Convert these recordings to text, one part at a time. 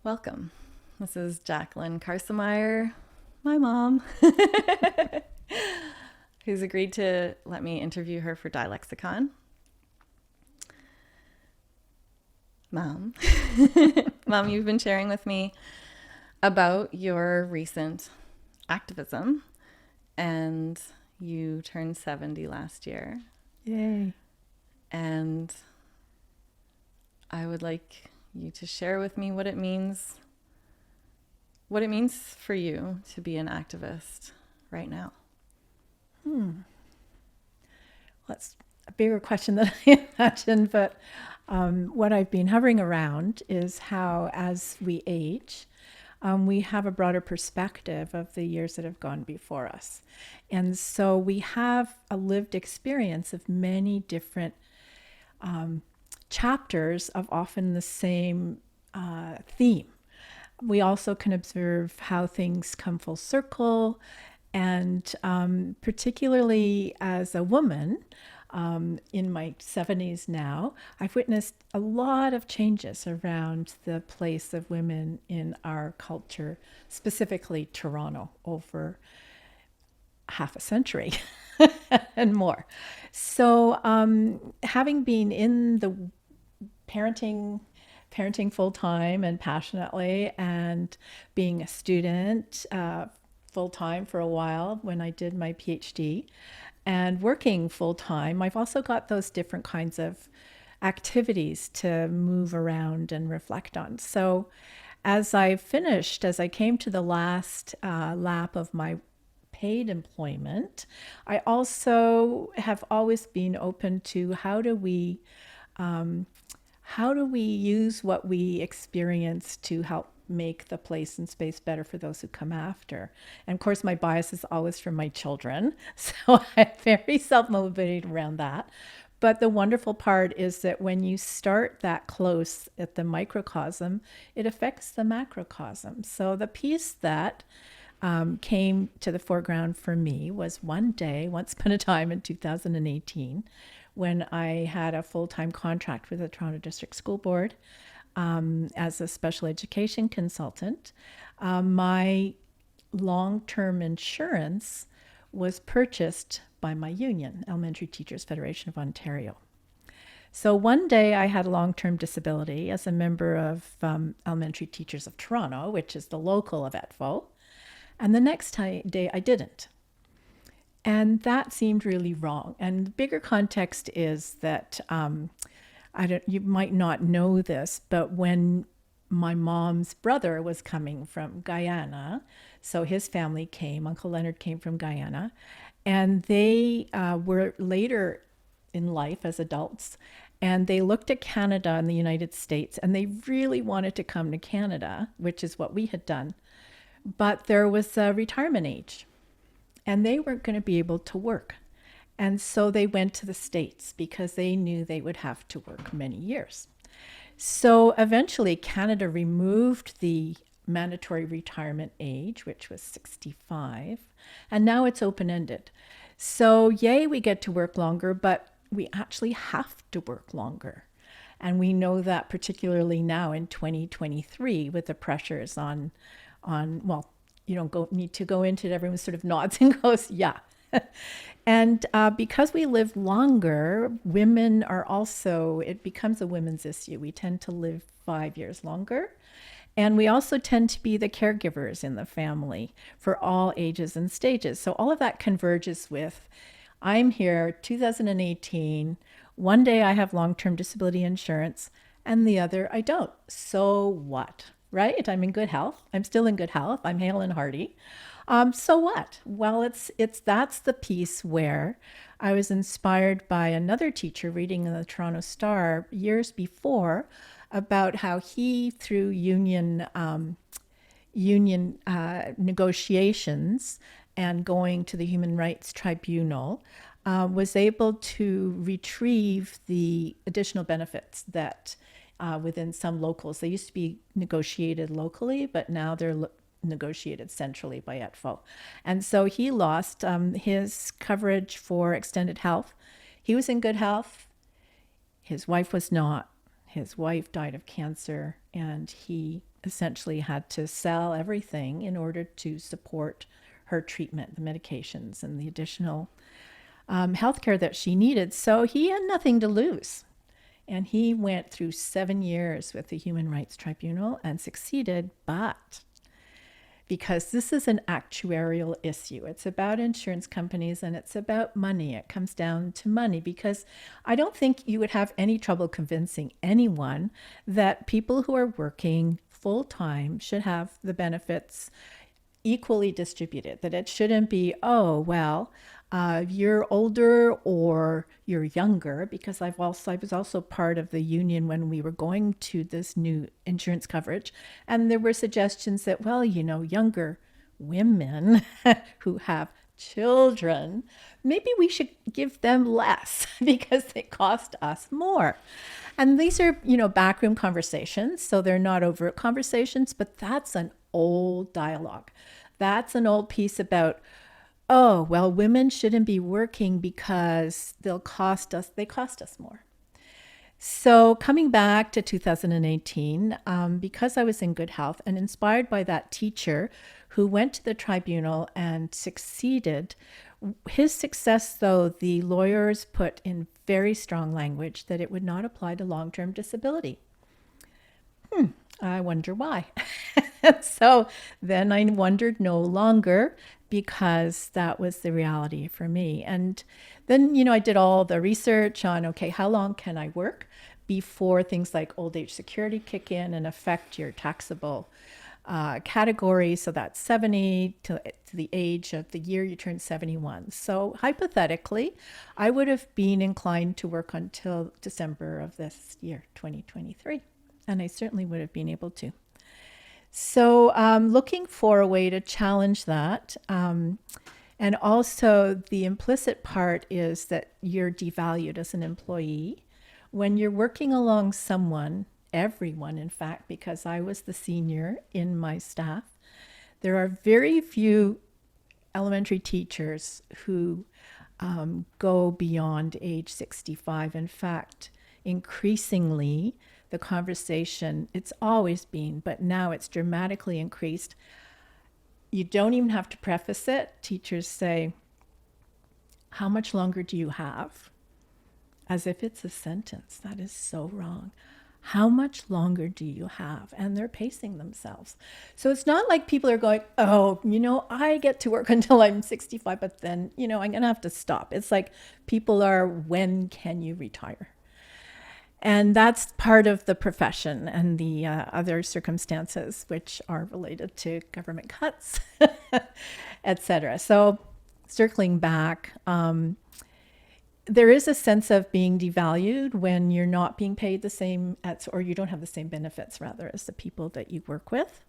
Welcome. This is Jacqueline Karsemeyer, my mom, who's agreed to let me interview her for Dialexicon. Mom, Mom, you've been sharing with me about your recent activism, and you turned 70 last year. Yay. And I would like you to share with me what it means for you to be an activist right now. Well, that's a bigger question than I imagined, but what I've been hovering around is how, as we age, we have a broader perspective of the years that have gone before us. And so we have a lived experience of many different chapters of often the same theme. We also can observe how things come full circle, and particularly as a woman in my 70s now, I've witnessed a lot of changes around the place of women in our culture, specifically Toronto, over half a century and more. So having been in the parenting full time and passionately, and being a student full time for a while when I did my PhD, and working full time, I've also got those different kinds of activities to move around and reflect on. So as I came to the last lap of my paid employment, I also have always been open to how do we use what we experience to help make the place and space better for those who come after? And of course, my bias is always from my children. So I'm very self-motivated around that. But the wonderful part is that when you start that close at the microcosm, it affects the macrocosm. So the piece that came to the foreground for me was one day, once upon a time in 2018, when I had a full-time contract with the Toronto District School Board as a special education consultant. My long-term insurance was purchased by my union, Elementary Teachers Federation of Ontario. So one day I had a long-term disability as a member of Elementary Teachers of Toronto, which is the local of ETFO, and the next day I didn't. And that seemed really wrong. And the bigger context is that you might not know this, but when my mom's brother was coming from Guyana, so his family came, Uncle Leonard came from Guyana, and they were later in life as adults, and they looked at Canada and the United States, and they really wanted to come to Canada, which is what we had done. But there was a retirement age, and they weren't going to be able to work. And so they went to the States because they knew they would have to work many years. So eventually Canada removed the mandatory retirement age, which was 65, and now it's open-ended. So yay, we get to work longer, but we actually have to work longer. And we know that particularly now in 2023 with the pressures on well, you don't need to go into it. Everyone sort of nods and goes, yeah. And because we live longer, women are also, it becomes a women's issue. We tend to live 5 years longer. And we also tend to be the caregivers in the family for all ages and stages. So all of that converges with, I'm here 2018, one day I have long-term disability insurance and the other I don't. So what? Right? I'm in good health. I'm still in good health. I'm hale and hearty. So what? Well, that's the piece where I was inspired by another teacher reading in the Toronto Star years before about how he, through union negotiations and going to the Human Rights Tribunal, was able to retrieve the additional benefits that within some locals. They used to be negotiated locally, but now they're negotiated centrally by ETFO. And so he lost his coverage for extended health. He was in good health. His wife was not. his wife died of cancer, and he essentially had to sell everything in order to support her treatment, the medications, and the additional healthcare that she needed. So he had nothing to lose. And he went through 7 years with the Human Rights Tribunal and succeeded, but because this is an actuarial issue. It's about insurance companies and it's about money. It comes down to money, because I don't think you would have any trouble convincing anyone that people who are working full time should have the benefits equally distributed, that it shouldn't be, oh, well, you're older or you're younger, because I was also part of the union when we were going to this new insurance coverage. And there were suggestions that, well, younger women who have children, maybe we should give them less because they cost us more. And these are, backroom conversations. So they're not overt conversations, but that's an old dialogue. That's an old piece about, oh, well, women shouldn't be working because they cost us more. So coming back to 2018, because I was in good health and inspired by that teacher who went to the tribunal and succeeded, his success, though, the lawyers put in very strong language that it would not apply to long-term disability. I wonder why. So then I wondered no longer, because that was the reality for me. And then, I did all the research on, okay, how long can I work before things like old age security kick in and affect your taxable category. So that's 70 to the age of the year you turn 71. So hypothetically, I would have been inclined to work until December of this year, 2023. And I certainly would have been able to. So looking for a way to challenge that. And also the implicit part is that you're devalued as an employee. When you're working along someone, everyone, in fact, because I was the senior in my staff, there are very few elementary teachers who go beyond age 65. In fact, increasingly, the conversation, it's always been, but now it's dramatically increased. You don't even have to preface it. Teachers say, how much longer do you have? As if it's a sentence. That is so wrong. How much longer do you have? And they're pacing themselves. So it's not like people are going, oh, I get to work until I'm 65, but then, I'm going to have to stop. It's like people are, when can you retire? And that's part of the profession and the other circumstances which are related to government cuts, et cetera. So circling back, there is a sense of being devalued when you're not being paid the same, or you don't have the same benefits, rather, as the people that you work with.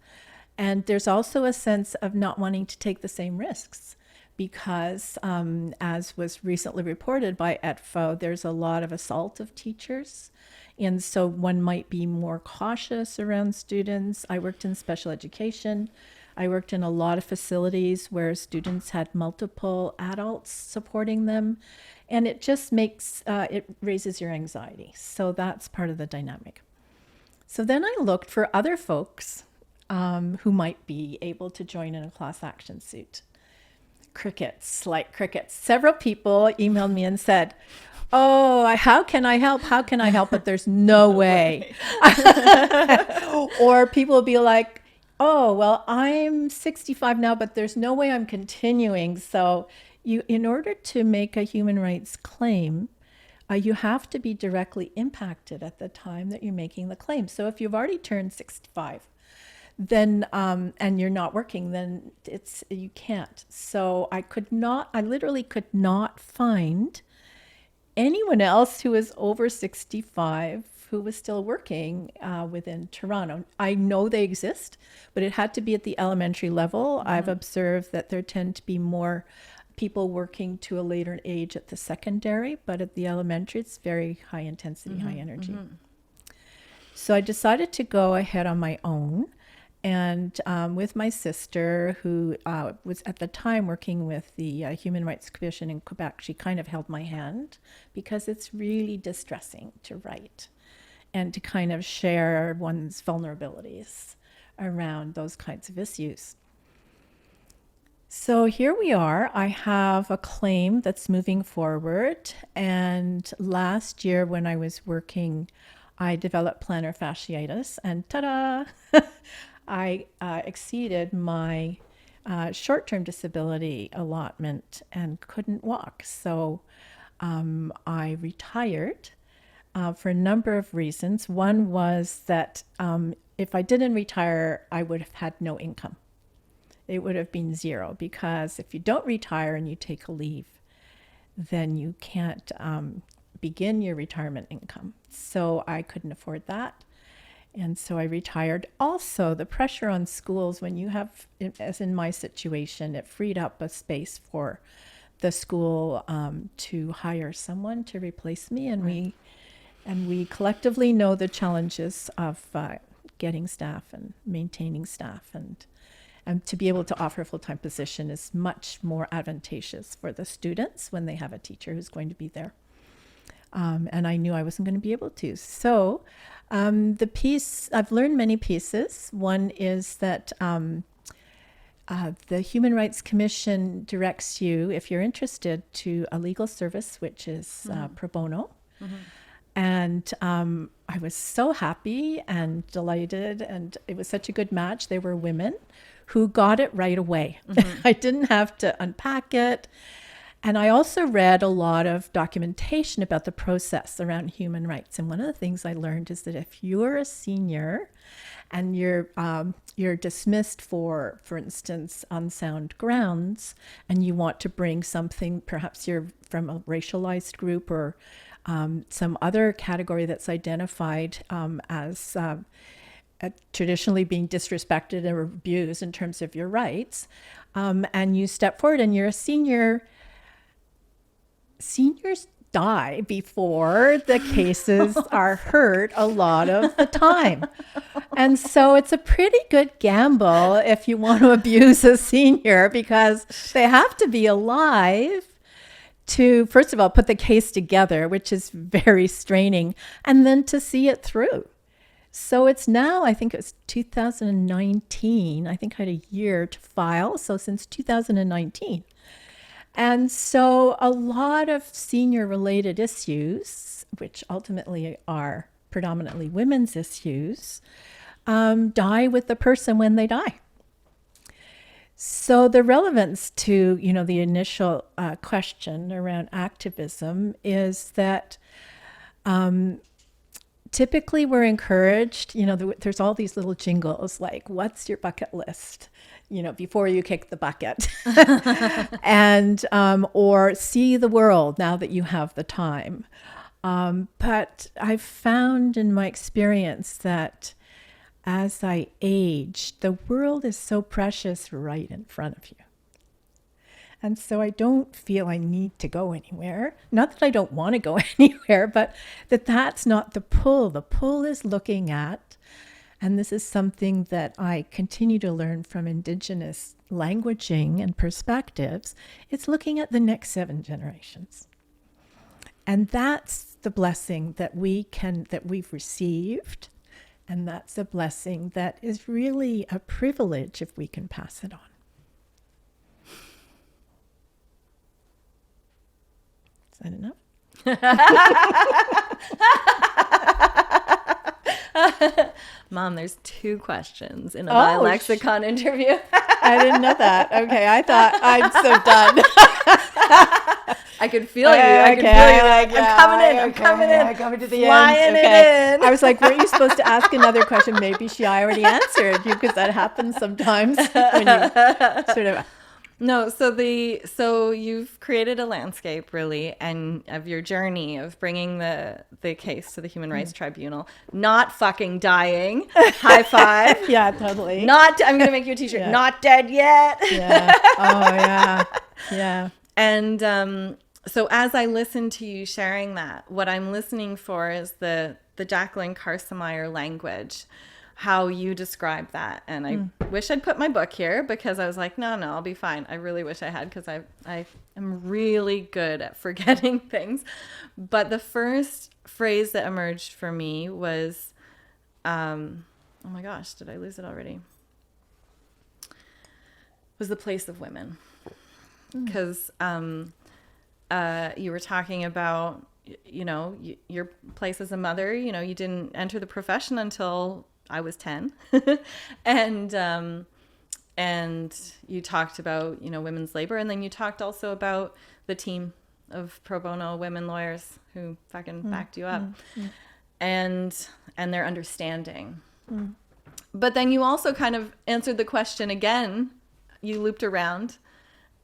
And there's also a sense of not wanting to take the same risks, because as was recently reported by ETFO, there's a lot of assault of teachers. And so one might be more cautious around students. I worked in special education. I worked in a lot of facilities where students had multiple adults supporting them. And it just makes, it raises your anxiety. So that's part of the dynamic. So then I looked for other folks who might be able to join in a class action suit. Crickets, like crickets. Several people emailed me and said, oh, how can I help? How can I help? But there's no way. Or people will be like, oh, well, I'm 65 now, but there's no way I'm continuing. So in order to make a human rights claim, you have to be directly impacted at the time that you're making the claim. So if you've already turned 65, then and you're not working, then you can't. So I literally could not find anyone else who was over 65 who was still working within Toronto. I know they exist, but it had to be at the elementary level. Mm-hmm. I've observed that there tend to be more people working to a later age at the secondary, but at the elementary, it's very high intensity, mm-hmm, high energy. Mm-hmm. So I decided to go ahead on my own. And with my sister, who was at the time working with the Human Rights Commission in Quebec, she kind of held my hand, because it's really distressing to write. and to kind of share one's vulnerabilities around those kinds of issues. So here we are. I have a claim that's moving forward. And last year when I was working, I developed plantar fasciitis, and ta-da, I exceeded my short-term disability allotment and couldn't walk. So I retired for a number of reasons. One was that if I didn't retire, I would have had no income. It would have been zero, because if you don't retire and you take a leave, then you can't begin your retirement income. So I couldn't afford that. And so I retired. Also, the pressure on schools, when you have, as in my situation, it freed up a space for the school to hire someone to replace me. And we collectively know the challenges of getting staff and maintaining staff, and to be able to offer a full-time position is much more advantageous for the students when they have a teacher who's going to be there. And I knew I wasn't going to be able to. So the piece, I've learned many pieces. One is that the Human Rights Commission directs you, if you're interested, to a legal service, which is pro bono. Mm-hmm. And I was so happy and delighted, and it was such a good match. They were women who got it right away. Mm-hmm. I didn't have to unpack it. And I also read a lot of documentation about the process around human rights. And one of the things I learned is that if you're a senior and you're dismissed for instance, unsound grounds, and you want to bring something, perhaps you're from a racialized group or some other category that's identified as traditionally being disrespected or abused in terms of your rights, and you step forward and you're a senior, seniors die before the cases are heard a lot of the time. And so it's a pretty good gamble if you want to abuse a senior, because they have to be alive to, first of all, put the case together, which is very straining, and then to see it through. So it's now, I think it was 2019, I think I had a year to file, so since 2019. And so a lot of senior-related issues, which ultimately are predominantly women's issues, die with the person when they die. So the relevance to, the initial question around activism is that typically we're encouraged, there's all these little jingles like, what's your bucket list? Before you kick the bucket. And, or see the world now that you have the time. But I've found in my experience that as I age, the world is so precious right in front of you. And so I don't feel I need to go anywhere. Not that I don't want to go anywhere, but that's not the pull. The pull is looking at, and this is something that I continue to learn from Indigenous languaging and perspectives, it's looking at the next 7 generations. And that's the blessing that we've received. And that's a blessing that is really a privilege if we can pass it on. Is that enough? Mom, there's 2 questions in a Dialexicon interview. I didn't know that. Okay, I thought I'm so done. I could feel you. I could feel you. Like, I'm coming in. I'm coming to the flying end. it in. I was like, weren't you supposed to ask another question? Maybe I already answered you, because that happens sometimes when you sort of... No, so you've created a landscape, really, and of your journey of bringing the case to the Human Rights Tribunal, not fucking dying. High five. Yeah, totally. I'm going to make you a t-shirt. Yeah. Not dead yet. Yeah. Oh, yeah. Yeah. And so as I listen to you sharing that, what I'm listening for is the Jacqueline Karsemeyer language how you describe that. And I wish I'd put my book here, because I was like, no, I'll be fine. I really wish I had, because I am really good at forgetting things. But the first phrase that emerged for me was, oh my gosh, did I lose it already? Was the place of women. Because you were talking about, your place as a mother. You didn't enter the profession until I was 10. And you talked about, women's labor. And then you talked also about the team of pro bono women lawyers who fucking backed you up and their understanding. But then you also kind of answered the question again. You looped around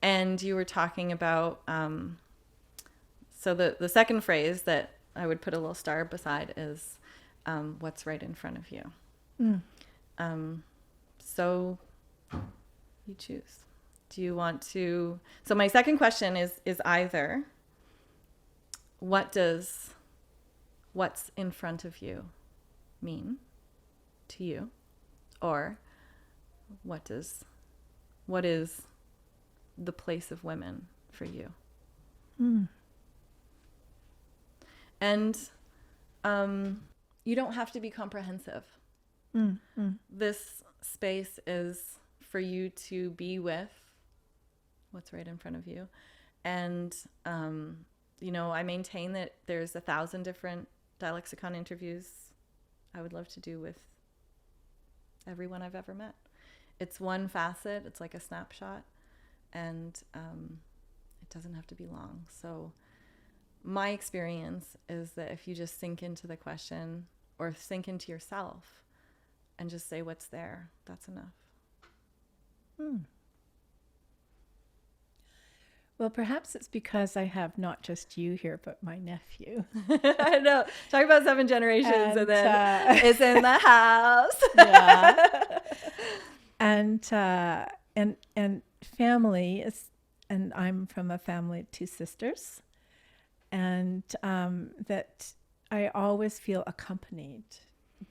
and you were talking about, so the second phrase that I would put a little star beside is, what's right in front of you. So you choose. Do you want to? So my second question is either, what does what's in front of you mean to you, or what is the place of women for you? And you don't have to be comprehensive. This space is for you to be with what's right in front of you. And, I maintain that there's 1,000 different Dialexicon interviews I would love to do with everyone I've ever met. It's one facet. It's like a snapshot. And it doesn't have to be long. So my experience is that if you just sink into the question, or sink into yourself and just say what's there, that's enough. Well, perhaps it's because I have not just you here, but my nephew. I know. Talk about 7 generations, and then it's in the house. Yeah. And family is, and I'm from a family of 2 sisters, and that I always feel accompanied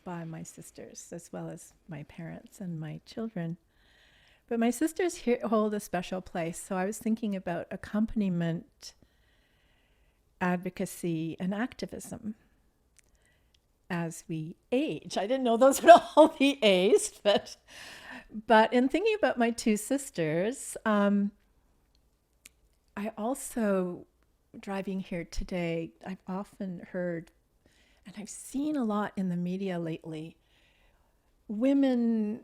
by my sisters, as well as my parents and my children. But my sisters here hold a special place. So I was thinking about accompaniment, advocacy, and activism as we age. I didn't know those were all the A's, but in thinking about my 2 sisters, I also, driving here today, I've often heard, and I've seen a lot in the media lately, women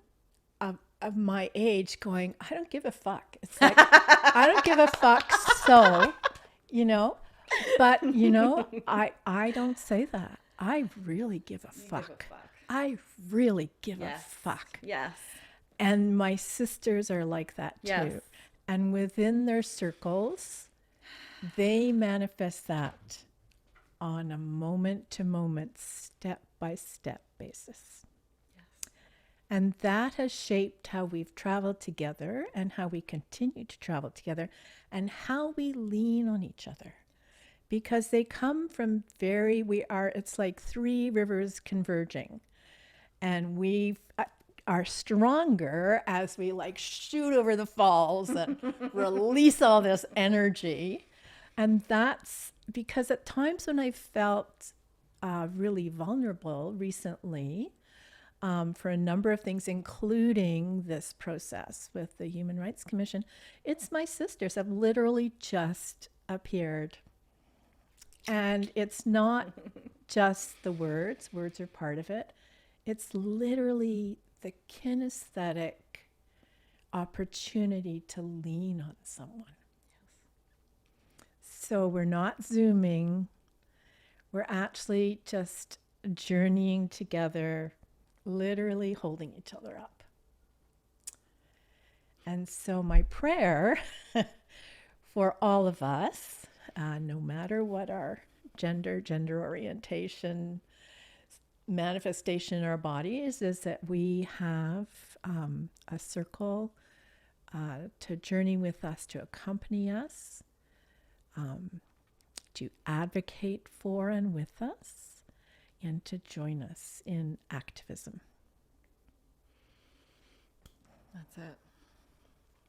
of my age going, I don't give a fuck. It's like, I don't give a fuck. So, but I don't say that. I really give a fuck. I really give a fuck. Yes. And my sisters are like that too. Yes. And within their circles, they manifest that on a moment to moment, step by step basis. And that has shaped how we've traveled together, and how we continue to travel together, and how we lean on each other. Because they come from it's like 3 rivers converging. And we are stronger as we shoot over the falls and release all this energy. And that's because at times when I felt really vulnerable recently, for a number of things, including this process with the Human Rights Commission, it's my sisters have literally just appeared. And it's not just the words are part of it. It's literally the kinesthetic opportunity to lean on someone. So we're not Zooming. We're actually just journeying together, literally holding each other up. And so my prayer for all of us, no matter what our gender orientation, manifestation in our bodies, is that we have a circle to journey with us, to accompany us, to advocate for and with us, and to join us in activism. That's it.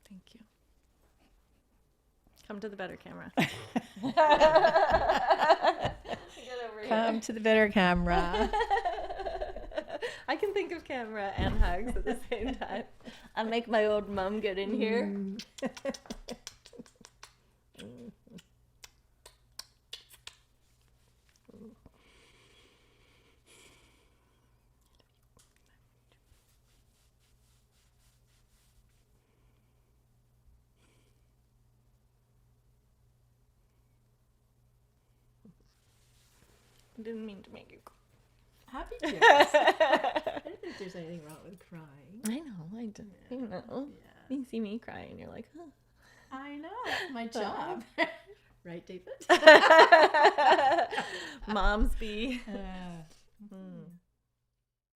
Thank you. Come to the better camera. Come to the better camera. I can think of camera and hugs at the same time. I'll make my old mom get in here. I didn't mean to make you cry. Happy tears. I don't think there's anything wrong with crying. I know, I do. Yeah. You know. Yeah. You see me cry and you're like, huh. I know, it's my job. Right, David? Moms be.